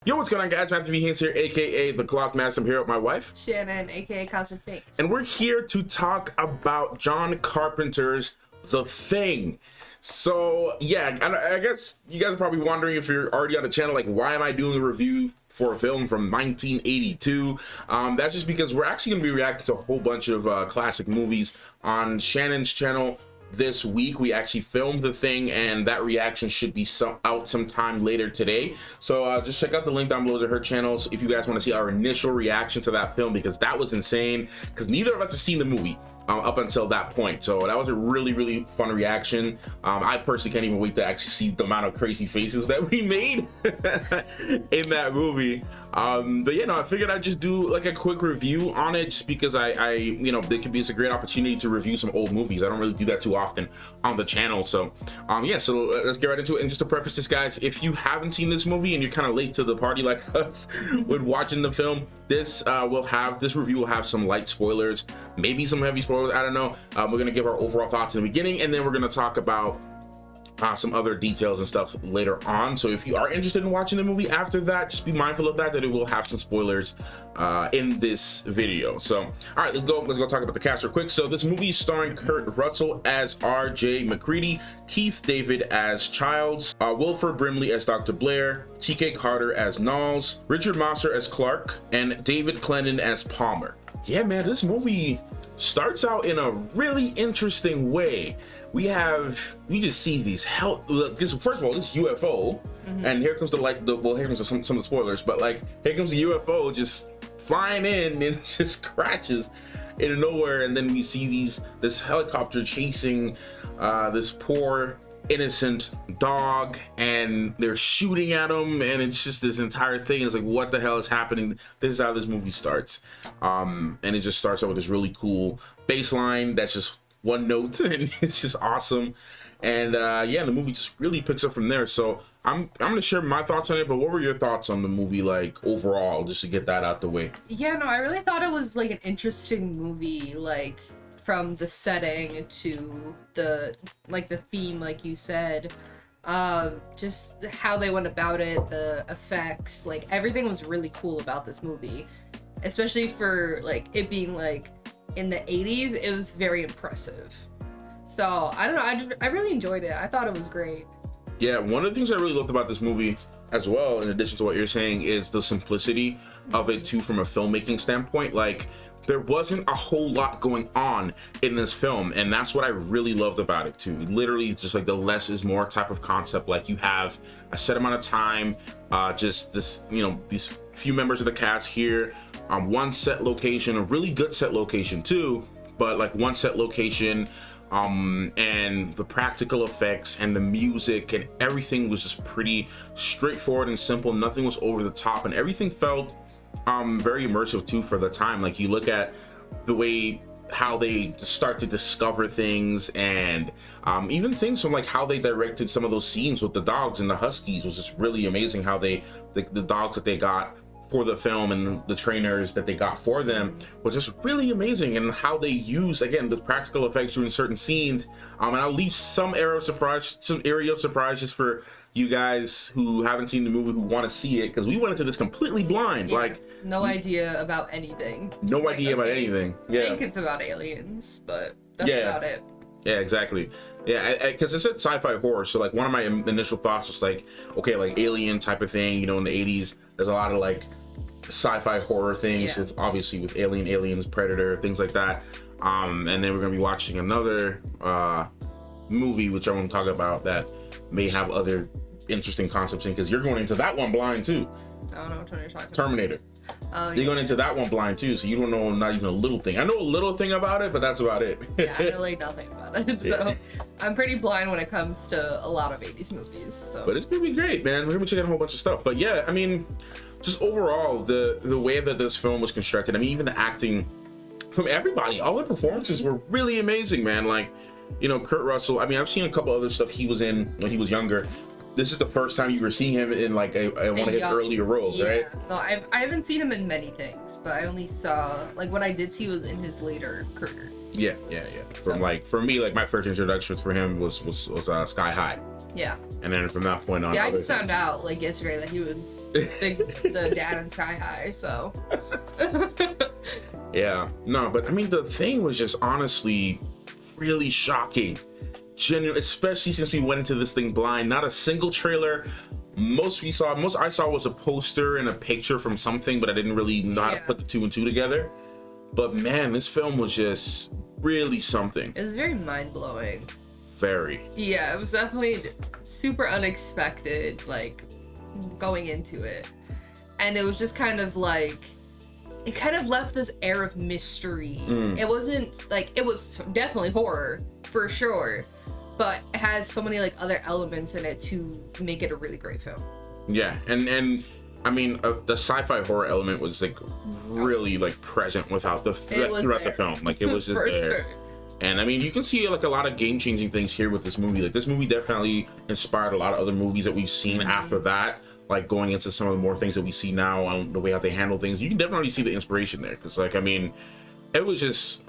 Yo, what's going on, guys? Matthew Haynes here, aka the Clock Master. I'm here with my wife, Shannon, aka Concert Fakes. and we're here to talk about John Carpenter's The Thing. So, yeah, I guess you guys are probably wondering, if you're already on the channel, like, why am I doing a review for a film from 1982? That's just because we're actually going to be reacting to a whole bunch of classic movies on Shannon's channel. This week we actually filmed The Thing, and that reaction should be out sometime later today. So just check out the link down below to her channels if you guys want to see our initial reaction to that film, because that was insane, because neither of us have seen the movie up until that point. So that was a really fun reaction. I personally can't even wait to actually see the amount of crazy faces that we made in that movie. But yeah, no, I figured I'd just do like a quick review on it, just because it's a great opportunity to review some old movies. I don't really do that too often on the channel. So yeah, so let's get right into it. And just to preface this, guys, if you haven't seen this movie and you're kind of late to the party like us with watching the film, this review will have some light spoilers, maybe some heavy spoilers, I don't know. We're gonna give our overall thoughts in the beginning, and then we're gonna talk about some other details and stuff later on. So if you are interested in watching the movie after that, just be mindful of that it will have some spoilers in this video. So all right, let's go talk about the cast real quick. So this movie is starring Kurt Russell as R.J. McCready, Keith David as Childs, Wilford Brimley as Dr. Blair, T.K. Carter as Knowles, Richard Masur as Clark, and David Clennon as Palmer. Yeah, man, this movie starts out in a really interesting way. We just see these first of all, this UFO, and here comes here comes some of the spoilers, but like, here comes the UFO just flying in and just crashes into nowhere, and then we see this helicopter chasing this poor innocent dog, and they're shooting at him, and it's just this entire thing. It's like, what the hell is happening? This is how this movie starts, and it just starts out with this really cool bass line that's just one note, and it's just awesome. And yeah, the movie just really picks up from there. So I'm gonna share my thoughts on it, but what were your thoughts on the movie, like, overall, just to get that out the way? Yeah, no, I really thought it was like an interesting movie, like from the setting to the theme, like you said, just how they went about it, the effects, like everything was really cool about this movie, especially for like it being like in the 80s. It was very impressive. So I don't know, I really enjoyed it. I thought it was great. Yeah, one of the things I really loved about this movie as well, in addition to what you're saying, is the simplicity of it too, from a filmmaking standpoint. Like, there wasn't a whole lot going on in this film, and that's what I really loved about it too. Literally just like the less is more type of concept. Like, you have a set amount of time, just this, these few members of the cast here on one set location, a really good set location too, but like one set location, and the practical effects and the music and everything was just pretty straightforward and simple. Nothing was over the top, and everything felt very immersive too for the time. Like, you look at the way how they start to discover things, and even things from like how they directed some of those scenes with the dogs and the huskies was just really amazing. How the dogs that they got for the film and the trainers that they got for them was just really amazing, and how they use, again, the practical effects during certain scenes. And I'll leave some area of surprise just for you guys who haven't seen the movie, who want to see it, because we went into this completely blind. Yeah, like, no idea about anything. No idea about anything. Yeah, I think it's about aliens, but that's about it. Yeah, exactly. Yeah, because it said sci-fi horror, so like one of my initial thoughts was like, okay, like alien type of thing. In the 80s, there's a lot of like sci-fi horror things, with obviously with aliens, Predator, things like that. And then we're gonna be watching another movie, which I want to talk about, that may have other interesting concepts in, because you're going into that one blind too. I don't know which one you're talking about. Terminator. You're going into that one blind too, so you don't know not even a little thing. I know a little thing about it, but that's about it. Yeah, I know like nothing about it, so I'm pretty blind when it comes to a lot of 80s movies. So, but it's gonna be great, man. We're gonna be checking out a whole bunch of stuff. But yeah, I mean, just overall, the way that this film was constructed, I mean, even the acting from everybody, all the performances were really amazing, man. Like, Kurt Russell, I mean, I've seen a couple other stuff he was in when he was younger. This is the first time you were seeing him in like one of his earlier roles, right? No, I haven't seen him in many things, but I only saw, like, what I did see was in his later career. Yeah. For me, like my first introduction for him was Sky High. Yeah. And then from that point on, yeah, I just found out like yesterday that he was the dad in Sky High. So. Yeah. No, but I mean the thing was just honestly really shocking. Genuine, especially since we went into this thing blind. Not a single trailer. Most I saw was a poster and a picture from something, but I didn't really know how to put the two and two together. But man, this film was just really something. It was very mind-blowing. Very. Yeah, it was definitely super unexpected, like, going into it. And it was just kind of like, it kind of left this air of mystery. It wasn't, like, it was definitely horror, for sure. But it has so many, like, other elements in it to make it a really great film. Yeah, and I mean, the sci-fi horror element was, like, really, like, present throughout the film. Like, it was just there. Sure. And I mean, you can see like a lot of game-changing things here with this movie. Like this movie definitely inspired a lot of other movies that we've seen after that. Like going into some of the more things that we see now on the way how they handle things. You can definitely see the inspiration there. Because like, I mean, it was just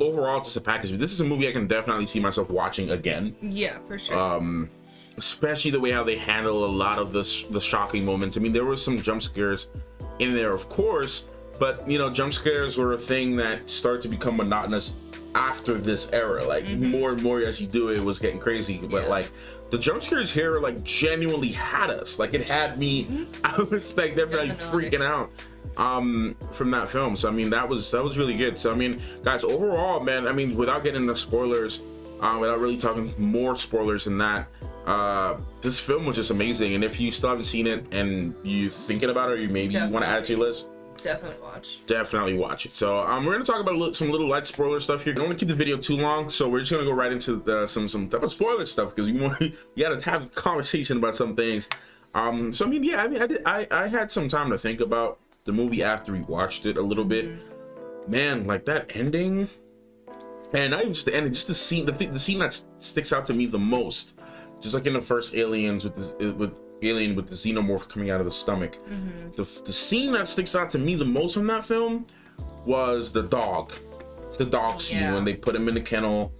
overall just a package. This is a movie I can definitely see myself watching again. Yeah, for sure. Especially the way how they handle a lot of the shocking moments. I mean, there were some jump scares in there, of course. But, you know, jump scares were a thing that started to become monotonous after this era. Like more and more as you do it, it was getting crazy. But like the jump scares here like genuinely had us. Like it had me. I was like definitely freaking out from that film. So I mean that was really good. So I mean guys, overall, man, I mean without getting into spoilers, without really talking more spoilers than that, this film was just amazing. And if you still haven't seen it and you're thinking about it, or you maybe want to add it to your list, definitely watch it. So we're gonna talk about some little light spoiler stuff here. I don't want to keep the video too long, so we're just gonna go right into some type of spoiler stuff because we gotta have a conversation about some things. So I mean, yeah, I had some time to think about the movie after we watched it a little bit. Man, like that ending, and not even just the ending, just the scene, the scene that sticks out to me the most, just like in the first Aliens with Alien with the xenomorph coming out of the stomach. The scene that sticks out to me the most from that film was the dog scene when they put him in the kennel.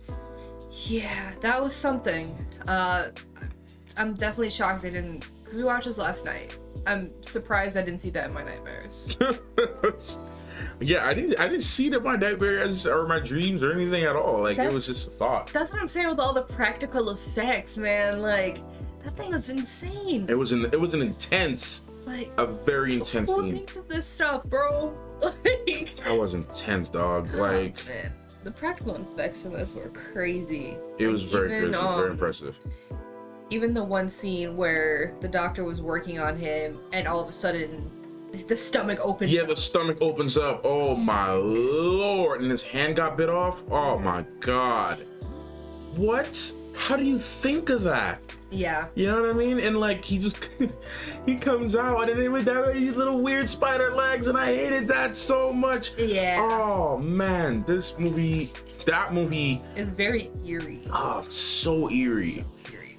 Yeah, that was something. I'm definitely shocked I didn't, because we watched this last night. I'm surprised I didn't see that in my nightmares. Yeah, I didn't see it in my nightmares or my dreams or anything at all. Like it was just a thought. That's what I'm saying with all the practical effects, man. Like that thing was insane. It was an intense, like a very intense scene. Who thinks of this stuff, bro? Like that was intense, dog. Like man, the practical effects in this were crazy. It was very crazy, very impressive. Even the one scene where the doctor was working on him, and all of a sudden, the stomach opens. Yeah, the stomach opens up. Oh my lord! And his hand got bit off. Oh my god! What? How do you think of that? Yeah. You know what I mean? And like he comes out and then with that these little weird spider legs, and I hated that so much. Yeah. Oh man, that movie is very eerie. Oh, so eerie.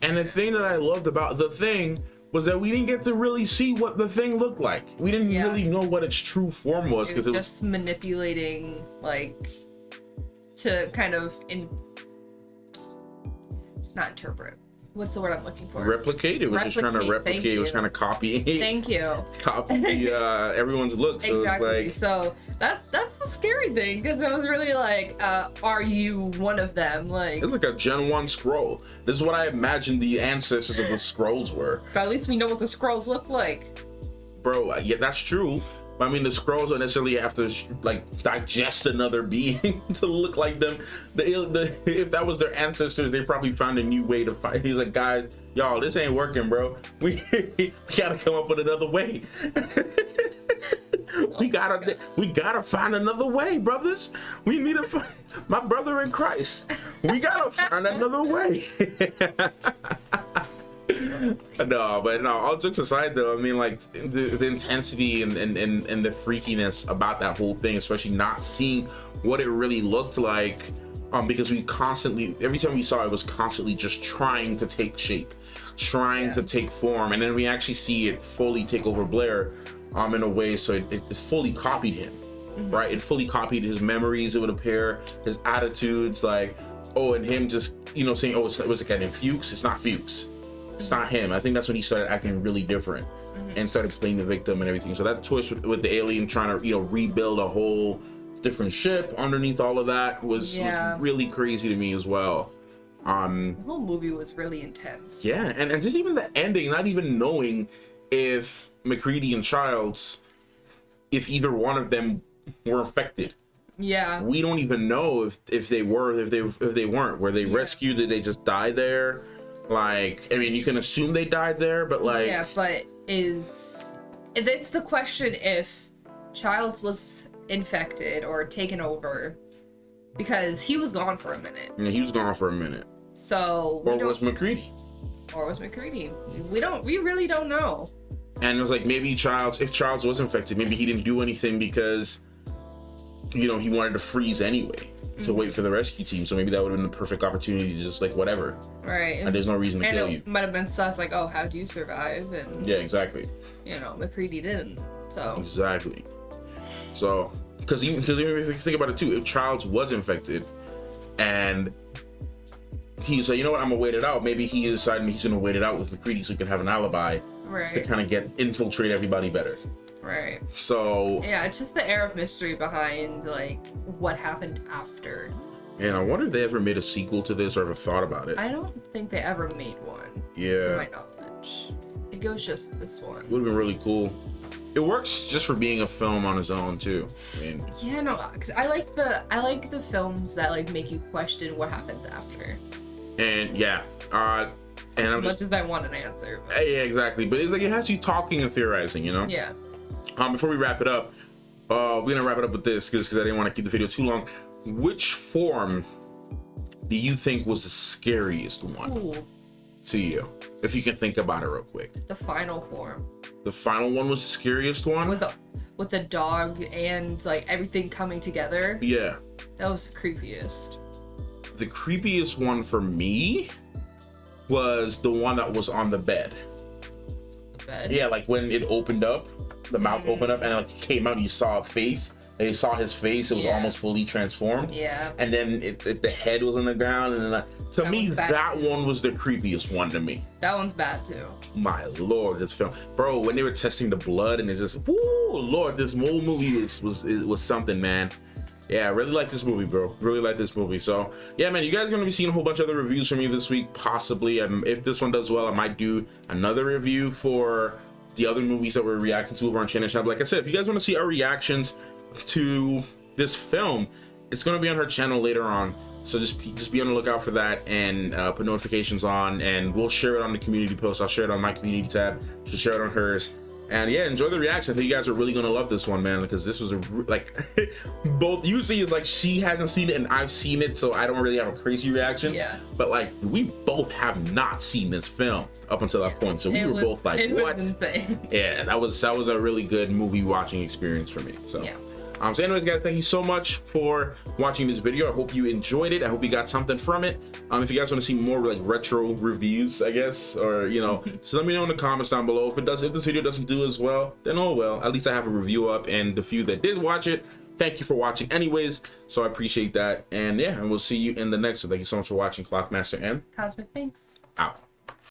And the thing that I loved about The Thing was that we didn't get to really see what the thing looked like. We didn't really know what its true form was because it was just manipulating, like, to kind of not interpret. What's the word I'm looking for? Replicate. It was just trying to replicate. It was trying to copy. Thank you. Copy everyone's look. So exactly. It's like, so that's the scary thing, because it was really like, are you one of them? Like it's like a Gen 1 scroll. This is what I imagined the ancestors of the scrolls were. But at least we know what the scrolls look like. Bro, yeah, that's true. But I mean, the scrolls don't necessarily have to like digest another being to look like them. If that was their ancestors, they probably found a new way to fight. He's like, guys, y'all, this ain't working, bro. We gotta come up with another way. We gotta find another way, brothers. We need to find my brother in Christ. We gotta find another way. No, but no, all jokes aside though, I mean like the intensity and the freakiness about that whole thing, especially not seeing what it really looked like, because we constantly, every time we saw it was constantly just trying to take shape, trying to take form, and then we actually see it fully take over Blair in a way so it fully copied him. right? It fully copied his memories, it would appear, his attitudes, like, oh, and him just, you know, saying, oh, it was a guy named Fuchs. It's not Fuchs. It's not him. I think that's when he started acting really different and started playing the victim and everything. So that twist with the alien trying to, you know, rebuild a whole different ship underneath all of that was really crazy to me as well. The whole movie was really intense. Yeah, and just even the ending, not even knowing if McCready and Childs, if either one of them were infected. Yeah. We don't even know if they were, if they weren't. Were they rescued? Did they just die there? Like, I mean, you can assume they died there, but like... Yeah, but it's the question if Childs was infected or taken over, because he was gone for a minute. Yeah, he was gone for a minute. So... Or was McCready? Or was McCready? We really don't know. And it was like, maybe if Childs was infected, maybe he didn't do anything because, you know, he wanted to freeze anyway to wait for the rescue team. So maybe that would have been the perfect opportunity to just like, whatever. Right. And there's no reason to kill you. And it might have been sus, like, oh, how'd you survive? And yeah, exactly. You know, McCready didn't. So exactly. So, because even if you think about it too, if Childs was infected and he said, you know what, I'm gonna wait it out. Maybe he decided he's gonna wait it out with McCready so he can have an alibi to kind of infiltrate everybody better. Right. So yeah, it's just the air of mystery behind like what happened after. And I wonder if they ever made a sequel to this or ever thought about it. I don't think they ever made one. Yeah. To my knowledge. It goes just this one. Would have been really cool. It works just for being a film on its own too. I mean, yeah, no, because I like the films that like make you question what happens after. And yeah, and I'm much as I want an answer. But... yeah, exactly. But it's like it has you talking and theorizing, you know. Yeah. Before we wrap it up, we're gonna wrap it up with this because I didn't want to keep the video too long. Which form do you think was the scariest one to you? If you can think about it real quick. The final form. The final one was the scariest one? With the dog and like everything coming together. Yeah. That was the creepiest. The creepiest one for me was the one that was on the bed. The bed? Yeah, like when it opened up, the mouth opened up and it like came out and you saw a face. And you saw his face, it was almost fully transformed. Yeah. And then the head was on the ground. And then to me, that one was the creepiest one to me. That one's bad too. My lord, this film. Bro, when they were testing the blood and it just, whoo, lord, this whole movie was something, man. Yeah, I really like this movie, bro. Really like this movie. So, yeah, man, you guys are going to be seeing a whole bunch of other reviews from me this week, possibly. If this one does well, I might do another review for the other movies that we're reacting to over on Channel Shop. Like I said, if you guys want to see our reactions to this film, it's going to be on her channel later on. So just be on the lookout for that and put notifications on, and we'll share it on the community post. I'll share it on my community tab. She'll share it on hers. And yeah, enjoy the reaction. I think you guys are really gonna love this one, man, because this was both usually it's like she hasn't seen it and I've seen it, so I don't really have a crazy reaction. Yeah. But like we both have not seen this film up until that point, so we were both like, what? Was insane. Yeah, that was a really good movie watching experience for me. So yeah. So anyways, guys, thank you so much for watching this video. I hope you enjoyed it. I hope you got something from it. If you guys want to see more like retro reviews, I guess, or you know, so let me know in the comments down below. If this video doesn't do as well, then oh well. At least I have a review up, and the few that did watch it, thank you for watching anyways. So I appreciate that. And yeah, and we'll see you in the next one. Thank you so much for watching. Clockmaster and Cosmic Thanks. Out.